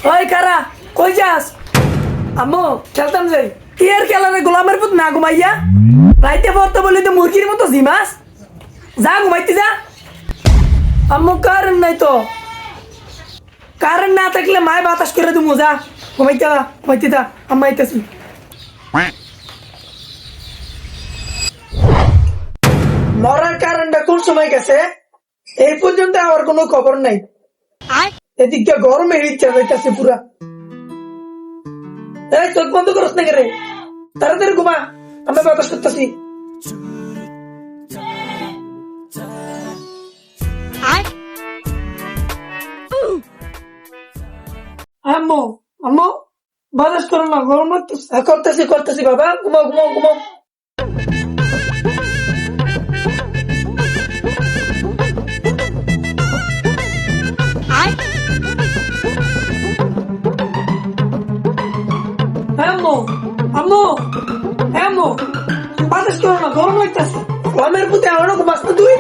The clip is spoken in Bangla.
ওই কারা কই যাস? আম্মু খেলতাম যাই। কি আর খেলা রে, গোলামের পুত না ঘুমাইয়া রাইতে পড়তে বলি তো মুরগির মতো জিমাস। যা ঘুমাইতে যা। আম্মু কারেন্ট নাই তো, কারেন্ট না থাকলে মায় বাতাস করে তুমি যা ঘুমাইতে যা। আম্মা আইতাছি। মরার কারেন্টটা কোন সময় গেছে এই পর্যন্ত আমার কোনো খবর নাই। এদিকে গরমে ইচ্ছা যাইতেছে পুরা। এই চোখ বন্ধ করস না রে, তাড়াতাড়ি ঘুমা, আমরা বাতাস করতেছি। আম্মু আম্মু বাতাস করো না, গরম লাগতেছে। করতেছি বাবা, ঘুমাও। আম্মু আম্মু আম্মু বাতাস করো না, গরম লাগতেছে। গরমের প্রতি আমারও ঘুমাস না তুই?